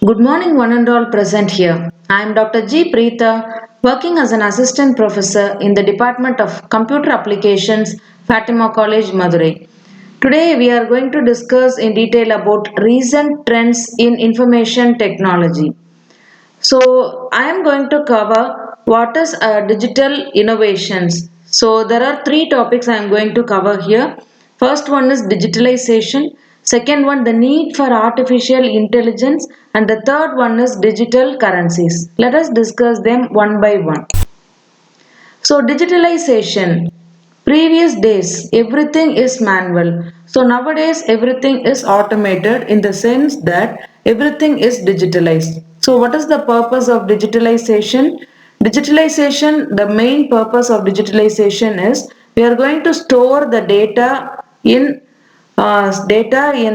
Good morning, one and all present here. I am Dr. G. Preetha, working as an assistant professor in the Department of Computer Applications, Fatima College, Madurai. Today, we are going to discuss in detail about recent trends in information technology. So, I am going to cover what is digital innovations. So, there are three topics I am going to cover here. First one is digitalization, second one the need for artificial intelligence, and the third one is digital currencies. Let us discuss them one by one. So, digitalization. Previous days, everything is manual. So, nowadays, everything is automated in the sense that everything is digitalized. So, what is the purpose of digitalization? Digitalization, the main purpose of digitalization is we are going to store the data in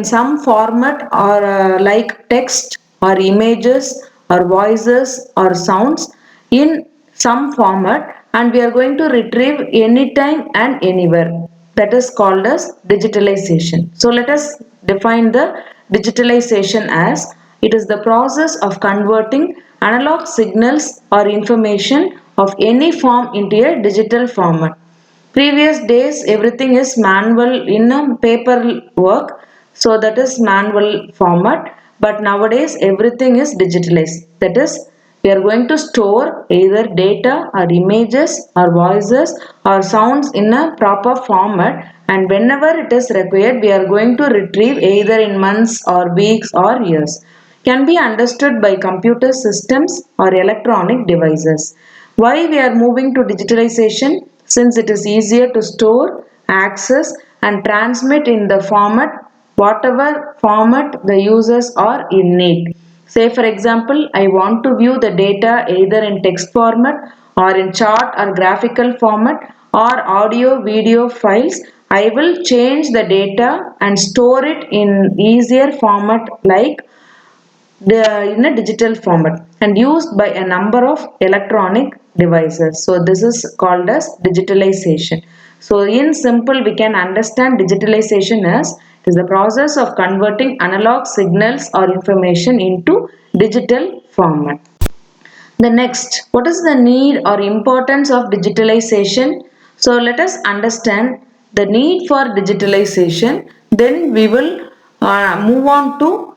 some format or like text or images or voices or sounds in some format, and we are going to retrieve anytime and anywhere. That is called as digitalization. So let us define the digitalization as it is the process of converting analog signals or information of any form into a digital format. Previous days, everything is manual in a paper work, so that is manual format. But nowadays, everything is digitalized. That is, we are going to store either data or images or voices or sounds in a proper format, and whenever it is required, we are going to retrieve either in months or weeks or years. Can be understood by computer systems or electronic devices. Why we are moving to digitalization? Since it is easier to store, access, and transmit in the format, whatever format the users are in need. Say, for example, I want to view the data either in text format or in chart or graphical format or audio video files. I will change the data and store it in easier format like in a digital format and used by a number of electronic devices. So this is called as digitalization. So in simple, we can understand digitalization as it is the process of converting analog signals or information into digital format. The next, what is the need or importance of digitalization? So let us understand the need for digitalization. Then we will move on to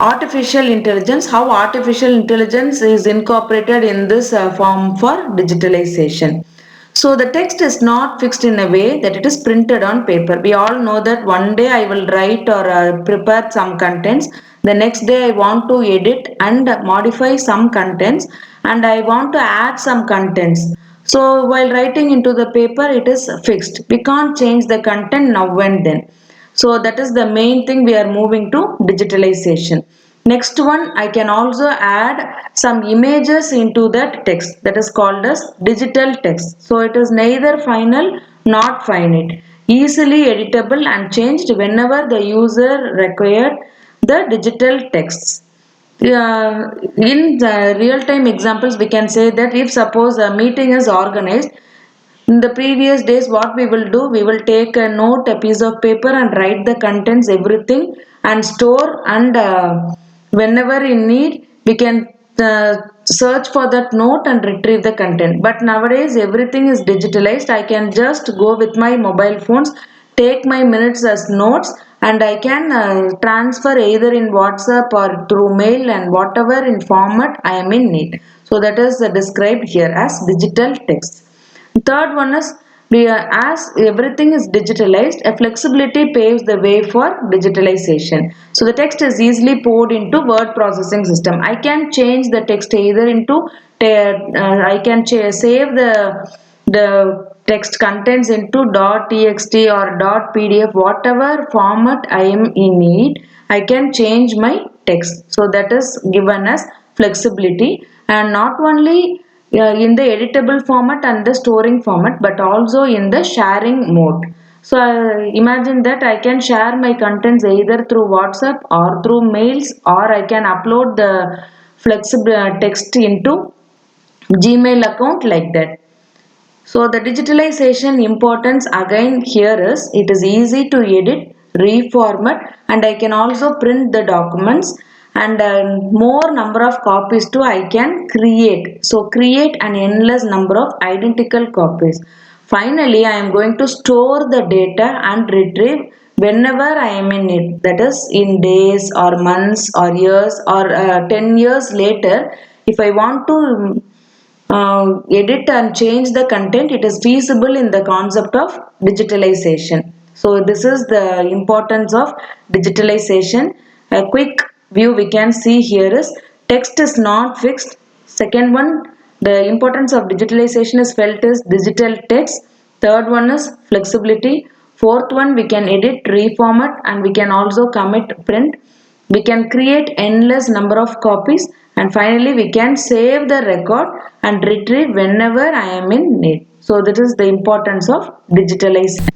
artificial intelligence, how artificial intelligence is incorporated in this form for digitalization. So the text is not fixed in a way that it is printed on paper. We all know that one day I will write or prepare some contents, the next day I want to edit and modify some contents, and I want to add some contents. So while writing into the paper, it is fixed, we can't change the content now and then. So that is the main thing, we are moving to digitalization. Next one, I can also add some images into that text, that is called as digital text. So it is neither final not finite, easily editable and changed whenever the user required the digital texts. In the real time examples, we can say that if suppose a meeting is organized, in the previous days, what we will do, we will take a note, a piece of paper, and write the contents, everything, and store. And whenever in need, we can search for that note and retrieve the content. But nowadays, everything is digitalized. I can just go with my mobile phones, take my minutes as notes, and I can transfer either in WhatsApp or through mail and whatever in format I am in need. So that is described here as digital text. Third one is as everything is digitalized, a flexibility paves the way for digitalization. So the text is easily poured into word processing system. I can change the text either into I can save the text contents into .txt or .pdf, whatever format I am in need. I can change my text. So that is given as flexibility, and not only in the editable format and the storing format, but also in the sharing mode. So imagine that I can share my contents either through WhatsApp or through mails, or I can upload the flexible text into Gmail account like that. So the digitalization importance again here is it is easy to edit, reformat, and I can also print the documents, and more number of copies too I can create. So create an endless number of identical copies. Finally, I am going to store the data and retrieve whenever I am in it. That is in days or months or years or 10 years later. If I want to edit and change the content, it is feasible in the concept of digitalization. So this is the importance of digitalization. A quick view we can see here is text is not fixed. Second one, the importance of digitalization is felt is digital text. Third one is flexibility. Fourth one, we can edit, reformat, and we can also commit, print. We can create endless number of copies, and finally we can save the record and retrieve whenever I am in need. So that is the importance of digitalization.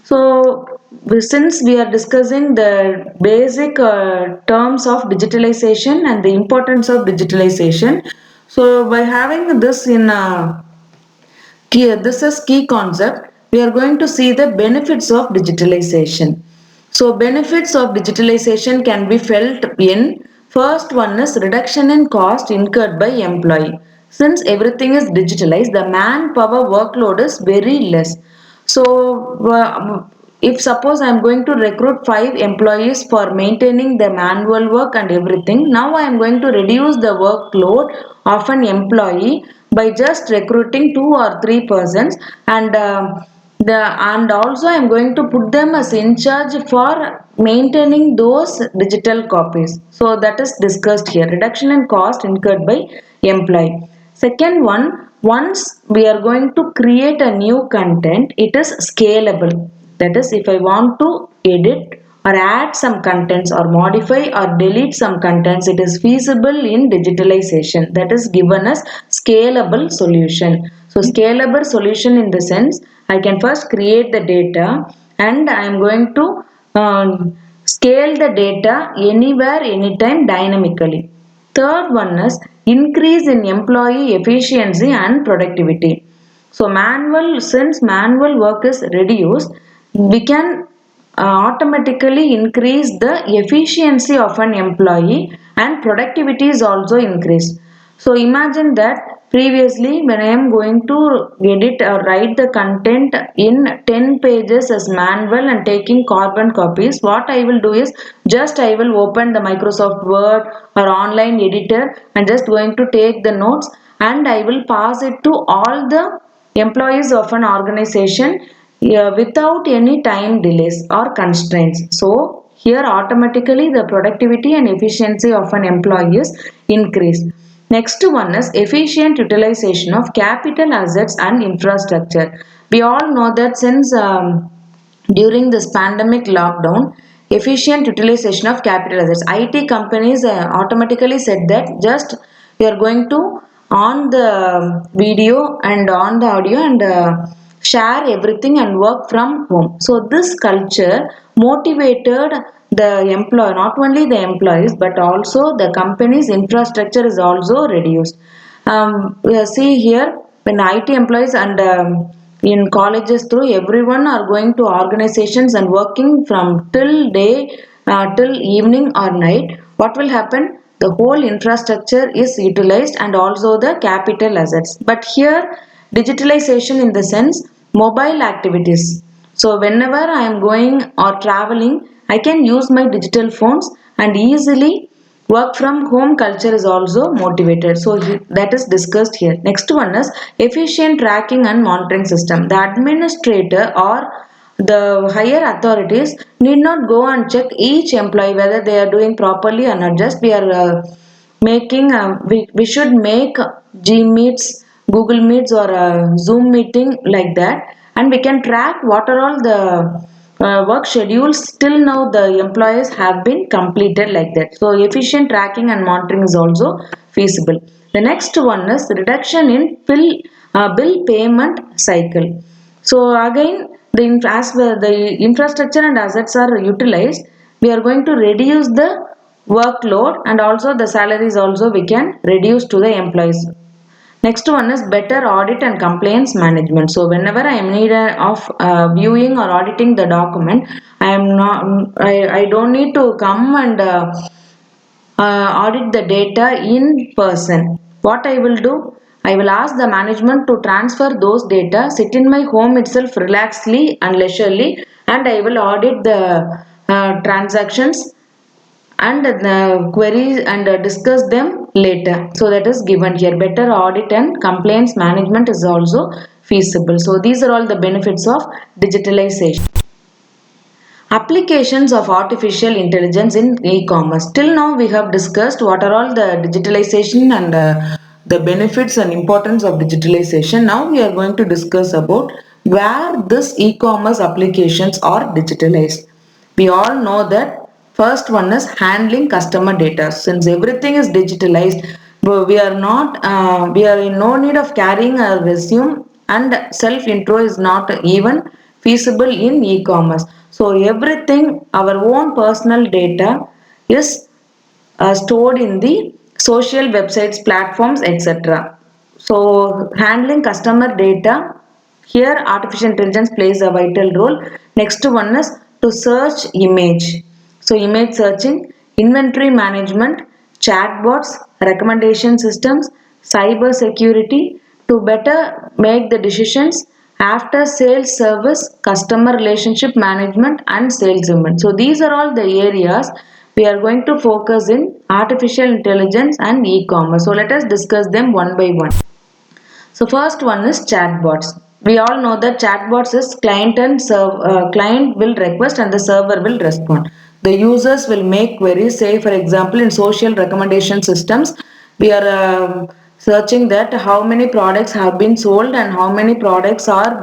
So since we are discussing the basic terms of digitalization and the importance of digitalization, so by having this in this is key concept. We are going to see the benefits of digitalization. So benefits of digitalization can be felt in first one is reduction in cost incurred by employee. Since everything is digitalized, the manpower workload is very less. So if suppose I am going to recruit 5 employees for maintaining the manual work and everything, now I am going to reduce the workload of an employee by just recruiting 2 or 3 persons, and and also I am going to put them as in charge for maintaining those digital copies. So that is discussed here. Reduction in cost incurred by employee. Second one, once we are going to create a new content, it is scalable. That is, if I want to edit or add some contents or modify or delete some contents, it is feasible in digitalization. That is given as scalable solution. So scalable solution in the sense I can first create the data and I am going to scale the data anywhere, anytime dynamically. Third one is increase in employee efficiency and productivity. So since manual work is reduced, we can automatically increase the efficiency of an employee and productivity is also increased. So imagine that previously when I am going to edit or write the content in 10 pages as manual and taking carbon copies, what I will do is just I will open the Microsoft Word or online editor and just going to take the notes and I will pass it to all the employees of an organization, without any time delays or constraints. So here automatically the productivity and efficiency of an employee is increased. Next one is efficient utilization of capital assets and infrastructure. We all know that since during this pandemic lockdown, efficient utilization of capital assets. IT companies automatically said that just we are going to on the video and on the audio and share everything and work from home. So this culture motivated the employee, not only the employees but also the company's infrastructure is also reduced. We see here when IT employees and in colleges through everyone are going to organizations and working from till day till evening or night. What will happen? The whole infrastructure is utilized and also the capital assets. But here digitalization in the sense mobile activities. So whenever I am going or traveling, I can use my digital phones and easily work from home culture is also motivated. So that is discussed here. Next one is efficient tracking and monitoring system. The administrator or the higher authorities need not go and check each employee whether they are doing properly or not. Just we are we should make G meets, Google meets or Zoom meeting like that, and we can track what are all the work schedules till now the employees have been completed like that. So efficient tracking and monitoring is also feasible. The next one is reduction in bill payment cycle. So again, as the infrastructure and assets are utilized, we are going to reduce the workload and also the salaries also we can reduce to the employees. Next one is better audit and compliance management. So whenever I am need of viewing or auditing the document, I am not I don't need to come and audit the data in person. What I will do? I will ask the management to transfer those data, sit in my home itself relaxedly and leisurely, and I will audit the transactions and the queries and discuss them later. So that is given here. Better audit and compliance management is also feasible. So these are all the benefits of digitalization. Applications of artificial intelligence in e-commerce. Till now, we have discussed what are all the digitalization and the benefits and importance of digitalization. Now we are going to discuss about where this e-commerce applications are digitalized. We all know that first one is handling customer data. Since everything is digitalized, we are in no need of carrying a resume, and self intro is not even feasible in e-commerce. So everything, our own personal data is stored in the social websites, platforms, etc. So handling customer data, here artificial intelligence plays a vital role. Next one is to search image. So image searching, inventory management, chatbots, recommendation systems, cyber security to better make the decisions, after sales service, customer relationship management and salesman. So these are all the areas we are going to focus in artificial intelligence and e-commerce. So let us discuss them one by one. So first one is chatbots. We all know that chatbots is client will request and the server will respond. The users will make queries. Say for example in social recommendation systems, we are searching that how many products have been sold and how many products are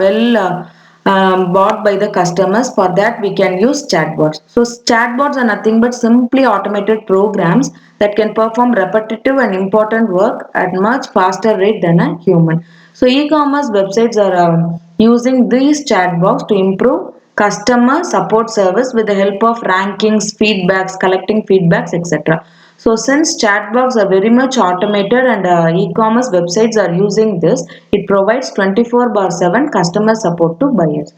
bought by the customers. For that we can use chatbots. So chatbots are nothing but simply automated programs that can perform repetitive and important work at much faster rate than a human. So e-commerce websites are using these chatbots to improve customer support service with the help of rankings, feedbacks, collecting feedbacks, etc. So since chatbots are very much automated and e-commerce websites are using this, it provides 24 bar 7 customer support to buyers.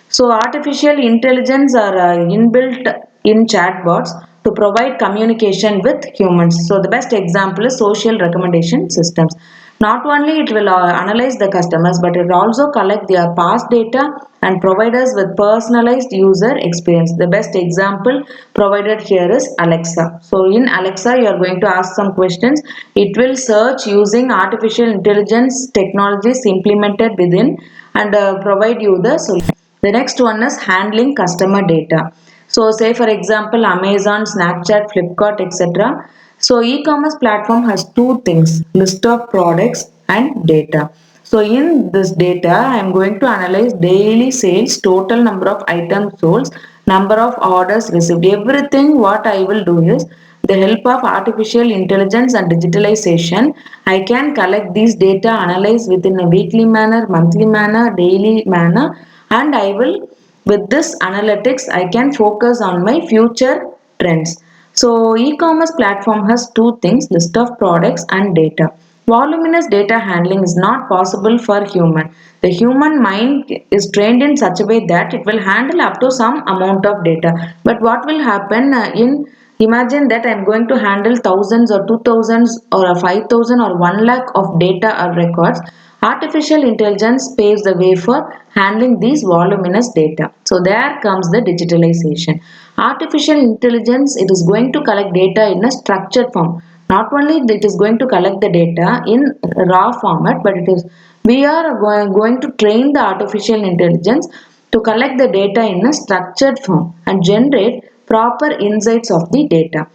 So artificial intelligence are inbuilt in chatbots to provide communication with humans. So the best example is social recommendation systems. Not only it will analyze the customers, but it will also collect their past data and provide us with personalized user experience. The best example provided here is Alexa. So in Alexa, you are going to ask some questions. It will search using artificial intelligence technologies implemented within and provide you the solution. The next one is handling customer data. So say for example Amazon, Snapchat, Flipkart, etc. So e-commerce platform has two things: list of products and data. So in this data I am going to analyze daily sales, total number of items sold, number of orders received. Everything what I will do is the help of artificial intelligence and digitalization, I can collect these data, analyze within a weekly manner, monthly manner, daily manner, and I will, with this analytics, I can focus on my future trends. So e-commerce platform has two things: list of products and data. Voluminous data handling is not possible for human. The human mind is trained in such a way that it will handle up to some amount of data. But what will happen in imagine that I am going to handle thousands or 2000s or 5000 or 1 lakh of data or records. Artificial intelligence paves the way for handling these voluminous data. So there comes the digitalization. Artificial intelligence, it is going to collect data in a structured form. Not only it is going to collect the data in raw format, but it is we are going to train the artificial intelligence to collect the data in a structured form and generate proper insights of the data,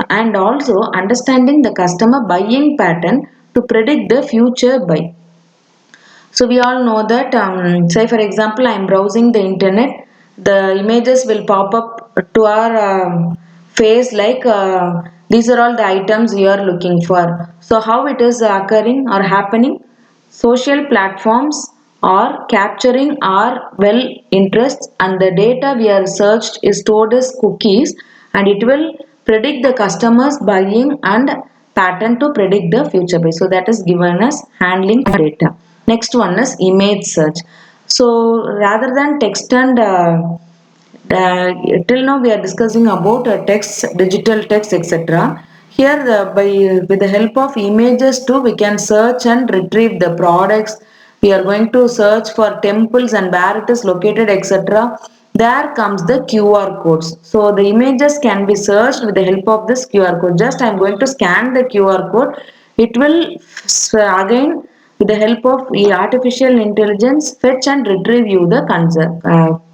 and also understanding the customer buying pattern to predict the future buy. So we all know that, say for example, I am browsing the internet, the images will pop up to our face like these are all the items we are looking for. So how it is occurring or happening? Social platforms are capturing our well interests, and the data we are searched is stored as cookies, and it will predict the customers buying and pattern to predict the future buy. So that is given as handling data. Next one is image search. So rather than text and till now we are discussing about text, digital text, etc. Here, by with the help of images too, we can search and retrieve the products. We are going to search for temples and where it is located, etc. There comes the QR codes. So the images can be searched with the help of this QR code. Just I am going to scan the QR code. It will again with the help of artificial intelligence fetch and retrieve you the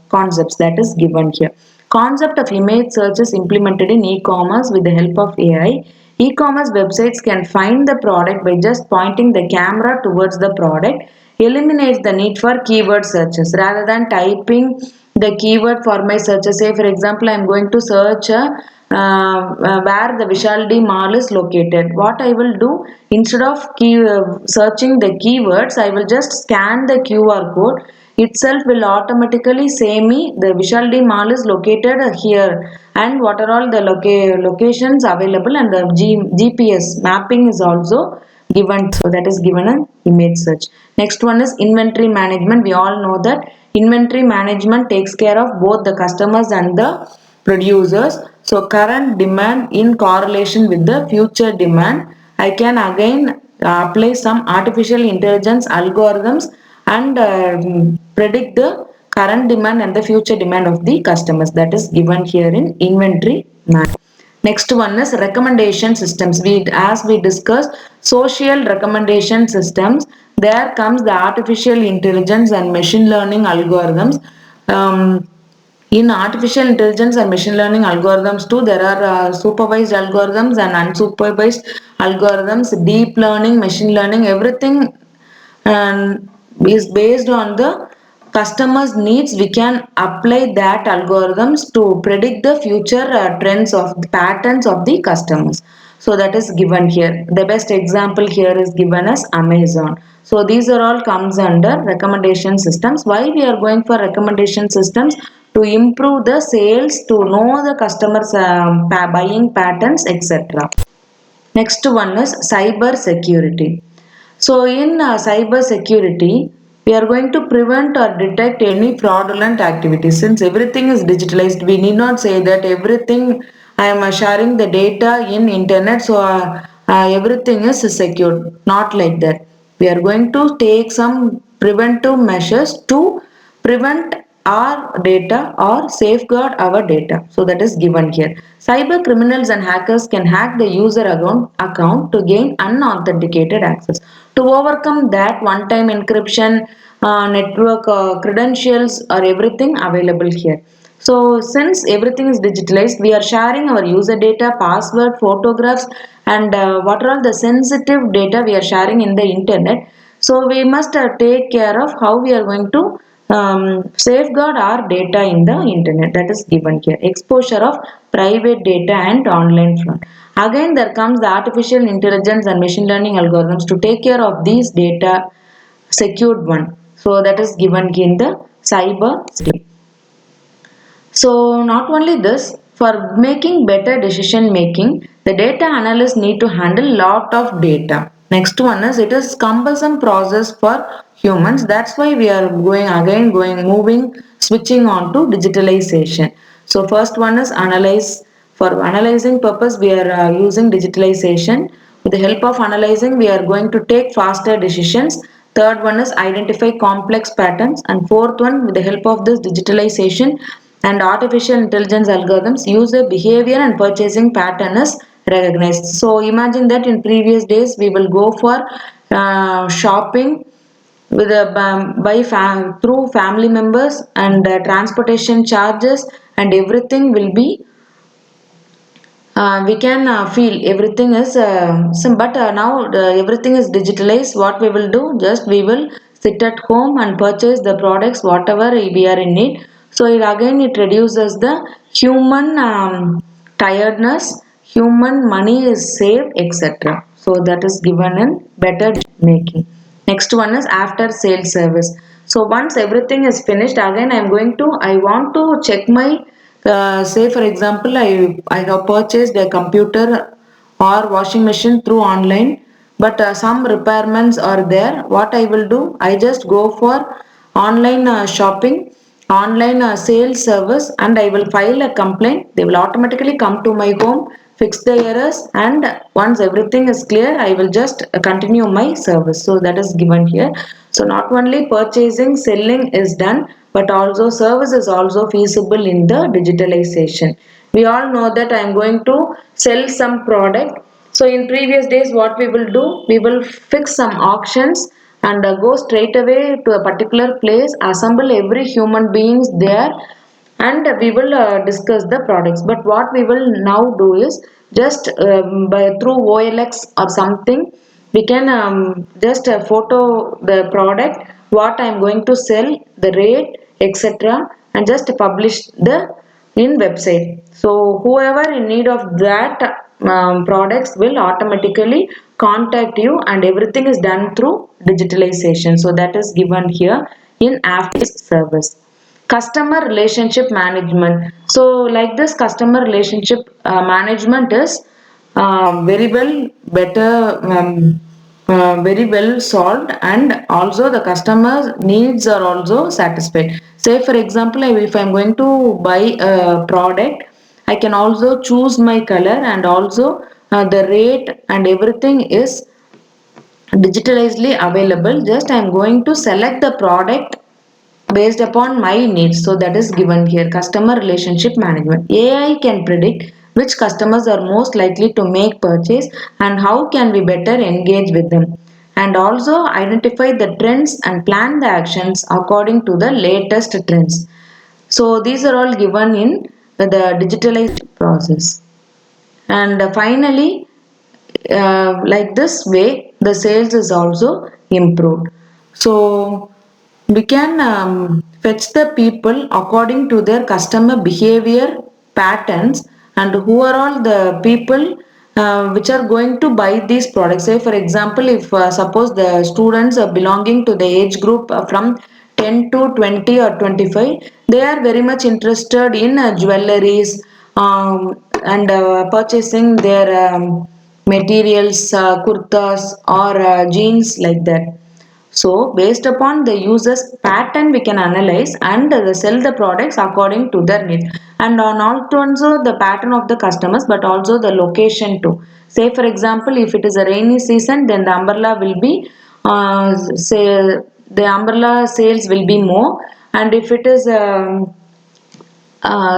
concepts that is given here. Concept of image search is implemented in e-commerce with the help of AI. E-commerce websites can find the product by just pointing the camera towards the product, eliminates the need for keyword searches rather than typing the keyword for my searches. Say, for example, I am going to search where the Vishal D Mall is located. What I will do, instead of searching the keywords, I will just scan the QR code. Itself will automatically say me the Vishal D Mall is located here and what are all the locations available, and the GPS mapping is also given. So that is given an image search. Next one is inventory management. We all know that inventory management takes care of both the customers and the producers. So current demand in correlation with the future demand, I can again apply some artificial intelligence algorithms and predict the current demand and the future demand of the customers. That is given here in inventory management. Next one is recommendation systems. As we discussed, social recommendation systems. There comes the artificial intelligence and machine learning algorithms. In artificial intelligence and machine learning algorithms too, there are supervised algorithms and unsupervised algorithms, deep learning, machine learning, everything and is based on the customers needs. We can apply that algorithms to predict the future trends of the patterns of the customers. So that is given here. The best example here is given as Amazon. So these are all comes under recommendation systems. Why we are going for recommendation systems? To improve the sales, to know the customers buying patterns, etc. Next one is cyber security. So in cyber security, we are going to prevent or detect any fraudulent activities. Since everything is digitalized, we need not say that everything I am sharing the data in internet, so everything is secure. Not like that. We are going to take some preventive measures to prevent our data or safeguard our data. So that is given here. Cyber criminals and hackers can hack the user account to gain unauthenticated access. To overcome that, one-time encryption, network credentials are everything available here. So since everything is digitalized, we are sharing our user data, password, photographs, and what are all the sensitive data we are sharing in the internet. So we must take care of how we are going to safeguard our data in the internet. That is given here. Exposure of private data and online fraud. Again, there comes the artificial intelligence and machine learning algorithms to take care of these data secured one. So that is given in the cyber security. So not only this, for making better decision making, the data analysts need to handle lot of data. Next one is it is cumbersome process for humans. That's why we are moving, switching on to digitalization. So first one is analyze. For analyzing purpose, we are using digitalization. With the help of analyzing, we are going to take faster decisions. Third one is identify complex patterns. And fourth one, with the help of this digitalization and artificial intelligence algorithms, user behavior and purchasing pattern is recognized. So imagine that in previous days, we will go for shopping with a through family members, and transportation charges and everything will be we can feel everything is but now everything is digitalized. What we will do, just we will sit at home and purchase the products whatever we are in need. So it reduces the human tiredness, human money is saved, etc. So that is given in better making. Next one is after sales service. So once everything is finished, again I want to check my say for example, I have purchased a computer or washing machine through online, but some repairments are there. What I will do, I just go for online shopping, online sales service, and I will file a complaint. They will automatically come to my home, fix the errors, and once everything is clear, I will just continue my service. So that is given here. So not only purchasing, selling is done, but also service is also feasible in the digitalization. We all know that I am going to sell some product. So in previous days, what we will do, we will fix some auctions and go straight away to a particular place, assemble every human beings there, and we will discuss the products. But what we will now do is just by through OLX or something, we can just photo the product, what I am going to sell, the rate, etc., and just publish the in website. So whoever in need of that products will automatically contact you, and everything is done through digitalization. So that is given here in after service. Customer relationship management. So like this customer relationship management is very well better, very well solved, and also the customer needs are also satisfied. Say for example, if I'm going to buy a product, I can also choose my color, and also the rate and everything is digitalizedly available. Just I'm going to select the product based upon my needs. So that is given here. Customer relationship management. AI can predict which customers are most likely to make purchase and how can we better engage with them, and also identify the trends and plan the actions according to the latest trends. So these are all given in the digitalized process. And finally, like this way, the sales is also improved. So we can fetch the people according to their customer behavior patterns, and who are all the people which are going to buy these products. Say for example, if suppose the students are belonging to the age group from 10 to 20 or 25, they are very much interested in jewelries, and purchasing their materials, kurtas or jeans like that. So based upon the user's pattern, we can analyze and sell the products according to their needs. And on also the pattern of the customers, but also the location too. Say for example, if it is a rainy season, then the umbrella will be, say the umbrella sales will be more. And if it is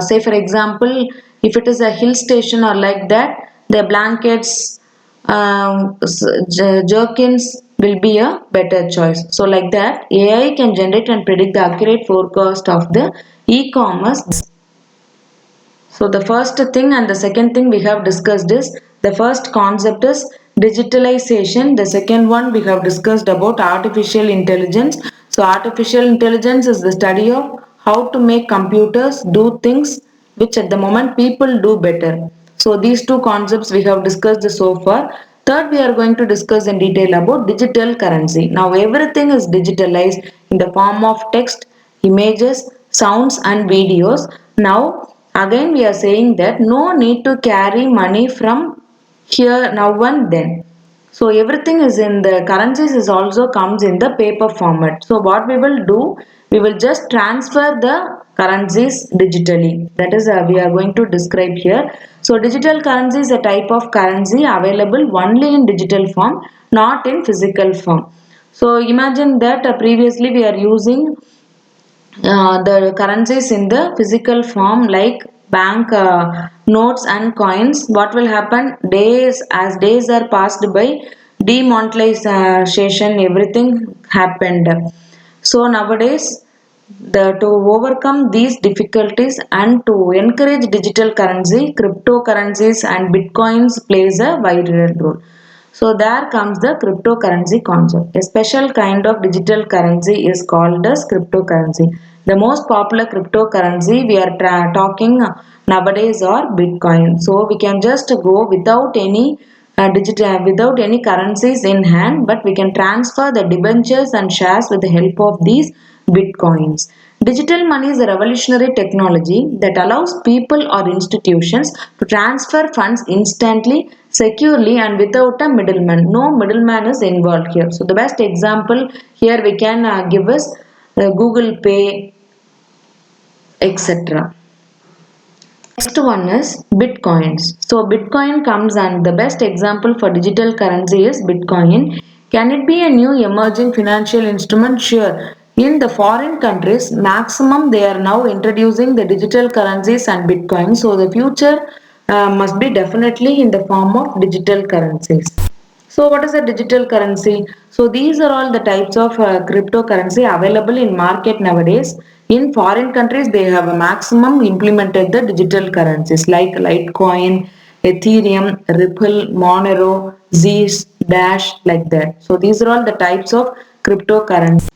say for example, if it is a hill station or like that, the blankets, jerkins will be a better choice. So like that, AI can generate and predict the accurate forecast of the e-commerce. So the first thing and the second thing we have discussed is, the first concept is digitalization. The second one we have discussed about artificial intelligence. So artificial intelligence is the study of how to make computers do things which at the moment people do better. So these two concepts we have discussed so far. Third, we are going to discuss in detail about digital currency. Now everything is digitalized in the form of text, images, sounds and videos. Now again we are saying that no need to carry money from here now and then. So everything is in the currencies is also comes in the paper format. So what we will do, we will just transfer the currencies digitally. That is we are going to describe here. So digital currency is a type of currency available only in digital form, not in physical form. So imagine that previously we are using the currencies in the physical form like bank notes and coins. What will happen, days as days are passed by, demonetization everything happened. So nowadays, to overcome these difficulties and to encourage digital currency, cryptocurrencies and bitcoins plays a vital role. So there comes the cryptocurrency concept. A special kind of digital currency is called as cryptocurrency. The most popular cryptocurrency we are talking nowadays are Bitcoin. So we can just go without any without any currencies in hand, but we can transfer the debentures and shares with the help of these Bitcoins. Digital money is a revolutionary technology that allows people or institutions to transfer funds instantly, securely, and without a middleman. No middleman is involved here. So the best example here we can give is Google Pay, etc. Next one is Bitcoins. So Bitcoin comes, and the best example for digital currency is Bitcoin. Can it be a new emerging financial instrument? Sure. In the foreign countries, maximum they are now introducing the digital currencies and Bitcoin. So the future must be definitely in the form of digital currencies. So what is a digital currency? So these are all the types of cryptocurrency available in market nowadays. In foreign countries, they have a maximum implemented the digital currencies like Litecoin, Ethereum, Ripple, Monero, Zeus, Dash, like that. So these are all the types of cryptocurrency.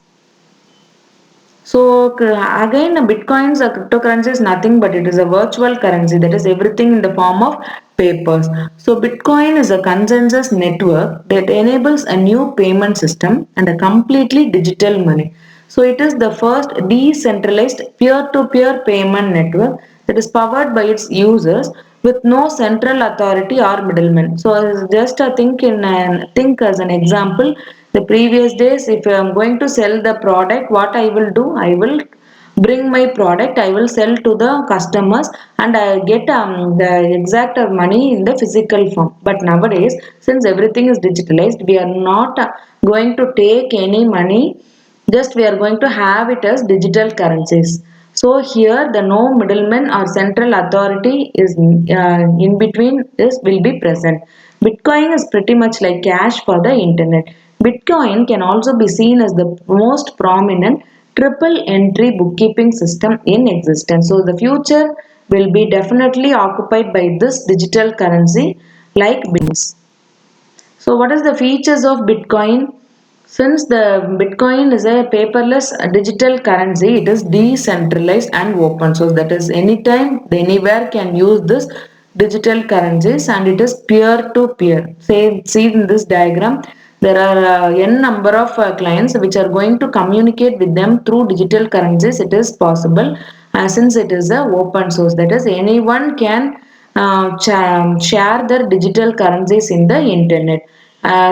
So again, Bitcoin's a cryptocurrency is nothing but it is a virtual currency, that is everything in the form of papers. So Bitcoin is a consensus network that enables a new payment system and a completely digital money. So it is the first decentralized peer-to-peer payment network that is powered by its users with no central authority or middleman. So just think as an example, the previous days, if I am going to sell the product, what I will do, I will bring my product, I will sell to the customers, and I get the exact money in the physical form. But nowadays, since everything is digitalized, we are not going to take any money, just we are going to have it as digital currencies. So here the no middleman or central authority is in between this will be present. Bitcoin is pretty much like cash for the internet. Bitcoin can also be seen as the most prominent triple entry bookkeeping system in existence. So the future will be definitely occupied by this digital currency like Bitcoin. So what is the features of Bitcoin? Since the Bitcoin is a paperless digital currency, it is decentralized and open. So that is anytime, anywhere can use this digital currencies, and it is peer to peer. Say, see in this diagram, there are n number of clients which are going to communicate with them through digital currencies. It is possible since it is a open source. That is anyone can share their digital currencies in the internet.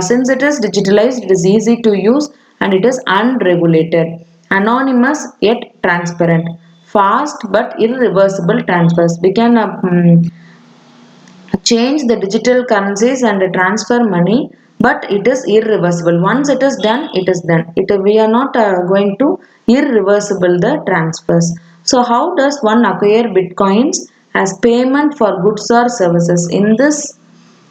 Since it is digitalized, it is easy to use and it is unregulated, anonymous yet transparent, fast but irreversible transfers. We can change the digital currencies and transfer money, but it is irreversible. Once it is done, it is done. We are not going to irreversible the transfers. So how does one acquire bitcoins? As payment for goods or services. In this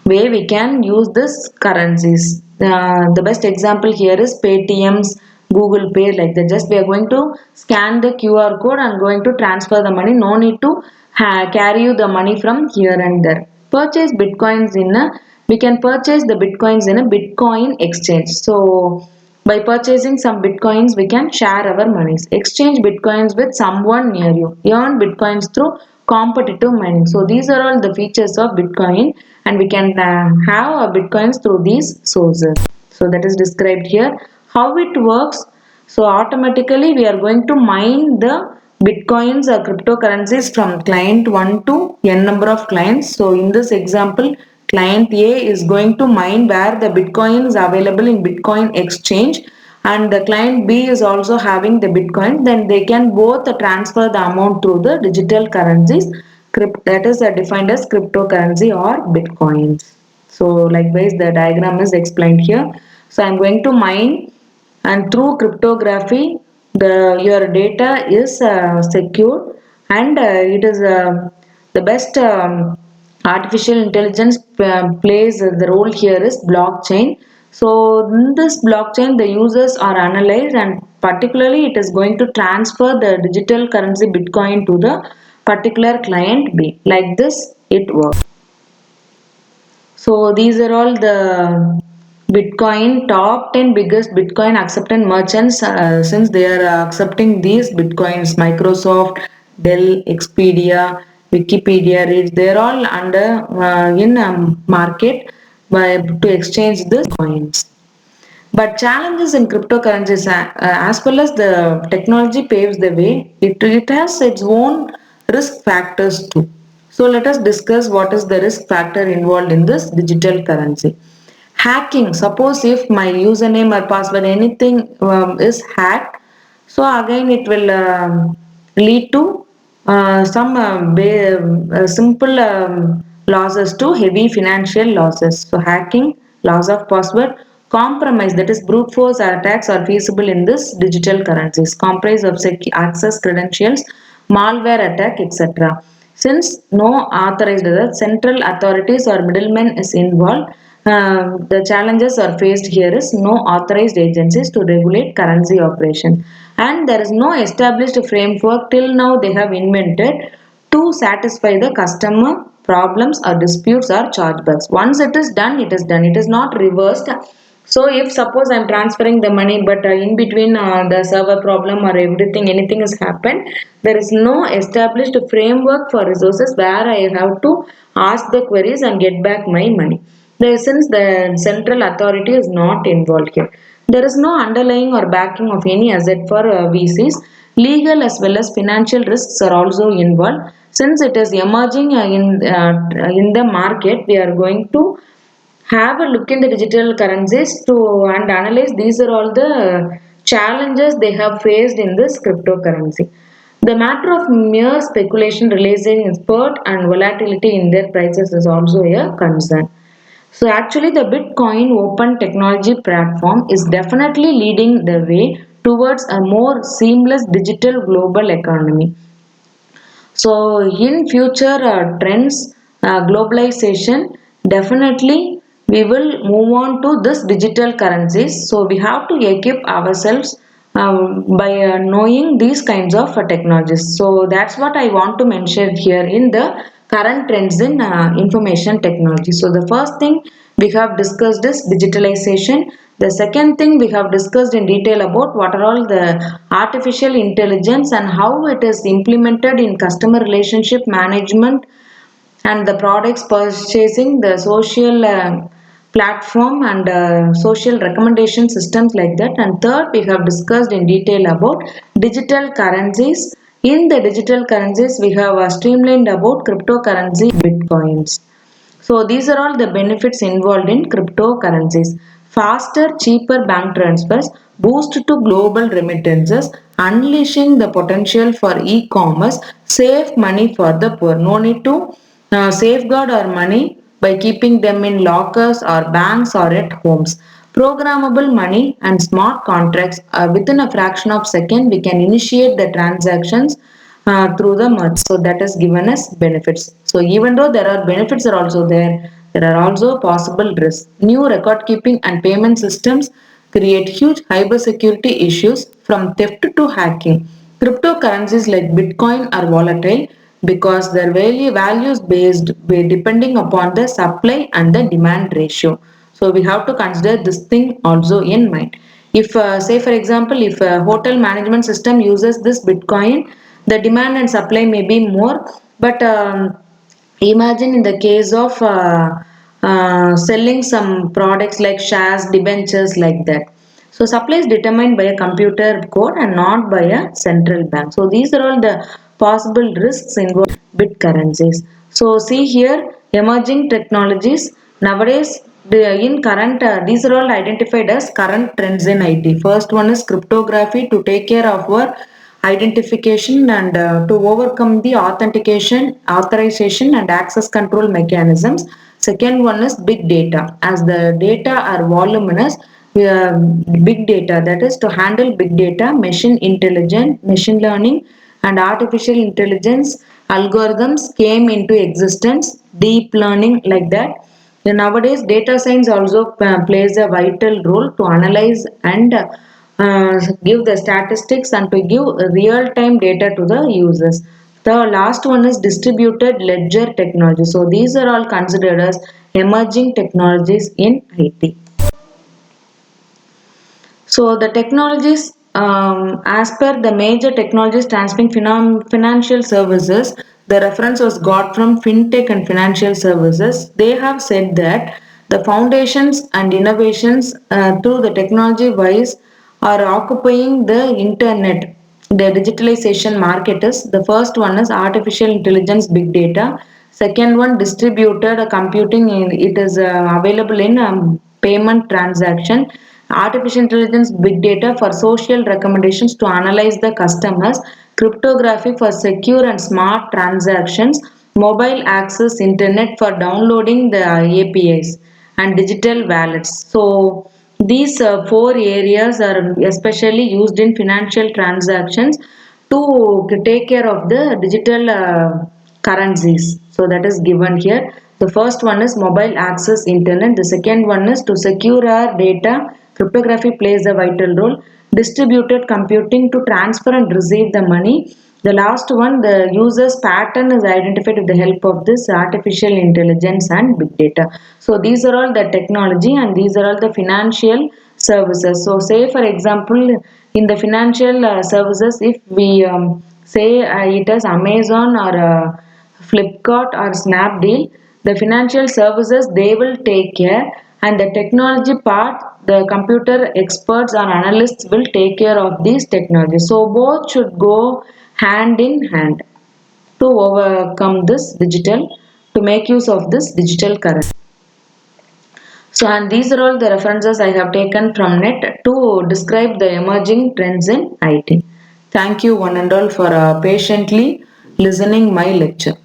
way we can use this currencies. The best example here is Paytm's, Google Pay, like that. Just we are going to scan the QR code and going to transfer the money. No need to carry you the money from here and there. Purchase bitcoins in a We can purchase the bitcoins in a Bitcoin exchange. So by purchasing some bitcoins, we can share our monies. Exchange bitcoins with someone near you. Earn bitcoins through competitive mining. So these are all the features of Bitcoin, and we can have bitcoins through these sources. So that is described here. How it works? So automatically we are going to mine the bitcoins or cryptocurrencies from client 1 to n number of clients. So in this example, client A is going to mine where the bitcoin is available in Bitcoin exchange, and the client B is also having the bitcoin. Then they can both transfer the amount through the digital currencies, that is defined as cryptocurrency or bitcoins. So likewise the diagram is explained here. So I'm going to mine, and through cryptography your data is secure, and it is the best artificial intelligence plays the role here is blockchain. So in this blockchain the users are analyzed, and particularly it is going to transfer the digital currency bitcoin to the particular client B. Like this it works. So these are all the Bitcoin top 10 biggest Bitcoin acceptance merchants. Since they are accepting these Bitcoins, Microsoft, Dell, Expedia, Wikipedia, Reach, they're all under in market to exchange the coins. But challenges in cryptocurrencies, as well as the technology paves the way, it has its own risk factors too. So let us discuss what is the risk factor involved in this digital currency. Hacking. Suppose if my username or password, anything is hacked, so again it will lead to simple losses to heavy financial losses. So, hacking, loss of password, compromise, that is, brute force attacks are feasible in this digital currencies, comprise of access credentials, malware attack, etc. Since no authorized central authorities or middlemen is involved, the challenges are faced here is no authorized agencies to regulate currency operation, and there is no established framework till now they have invented to satisfy the customer problems or disputes or chargebacks. Once it is done, it is done. It is not reversed. So if suppose I'm transferring the money, but in between the server problem or everything, anything has happened, there is no established framework for resources where I have to ask the queries and get back my money. Since the central authority is not involved here, there is no underlying or backing of any asset for VCs. Legal as well as financial risks are also involved. Since it is emerging in the market, we are going to have a look in the digital currencies to and analyze these are all the challenges they have faced in this cryptocurrency. The matter of mere speculation releasing spurt and volatility in their prices is also a concern. So actually the Bitcoin open technology platform is definitely leading the way towards a more seamless digital global economy. So in future trends, globalization, definitely we will move on to this digital currencies. So we have to equip ourselves by knowing these kinds of technologies. So that's what I want to mention here in the current trends in information technology. So the first thing we have discussed is digitalization. The second thing we have discussed in detail about what are all the artificial intelligence and how it is implemented in customer relationship management and the products purchasing, the social platform and social recommendation systems like that. And third, we have discussed in detail about digital currencies. In the digital currencies, we have streamlined about cryptocurrency bitcoins. So these are all the benefits involved in cryptocurrencies. Faster, cheaper bank transfers, boost to global remittances, unleashing the potential for e-commerce, save money for the poor. No need to safeguard our money by keeping them in lockers or banks or at homes. Programmable money and smart contracts within a fraction of second we can initiate the transactions through the merge. So that has given us benefits. So even though there are benefits are also there, there are also possible risks. New record keeping and payment systems create huge cybersecurity issues from theft to hacking. Cryptocurrencies like Bitcoin are volatile because their value is based depending upon the supply and the demand ratio. So we have to consider this thing also in mind. If say for example, if a hotel management system uses this Bitcoin, the demand and supply may be more, but imagine in the case of selling some products like shares, debentures, like that. So supply is determined by a computer code and not by a central bank. So these are all the possible risks involved in bit currencies. So see here, emerging technologies nowadays. In current, these are all identified as current trends in IT. First one is cryptography to take care of our identification and to overcome the authentication, authorization, and access control mechanisms. Second one is big data. As the data are voluminous, big data, that is to handle big data, machine intelligence, machine learning, and artificial intelligence algorithms came into existence, deep learning, like that. Then nowadays, data science also plays a vital role to analyze and give the statistics and to give real-time data to the users. The last one is distributed ledger technology. So these are all considered as emerging technologies in IT. So the technologies, as per the major technologies transferring financial services, the reference was got from fintech and financial services. They have said that the foundations and innovations through the technology wise are occupying the internet. The digitalization market is the first one is artificial intelligence, big data. Second one distributed computing. It is available in payment transaction. Artificial intelligence, big data for social recommendations to analyze the customers, cryptography for secure and smart transactions, mobile access internet for downloading the APIs, and digital wallets. So these four areas are especially used in financial transactions to take care of the digital currencies. So that is given here. The first one is mobile access internet. The second one is to secure our data. Cryptography plays a vital role. Distributed computing to transfer and receive the money. The last one, the user's pattern is identified with the help of this artificial intelligence and big data. So these are all the technology and these are all the financial services. So say for example, in the financial services, if we say it is Amazon or Flipkart or Snapdeal, the financial services they will take care, and the technology part, the computer experts or analysts will take care of these technologies. So both should go hand in hand to overcome this digital, to make use of this digital currency. So, and these are all the references I have taken from net to describe the emerging trends in IT. Thank you one and all for patiently listening my lecture.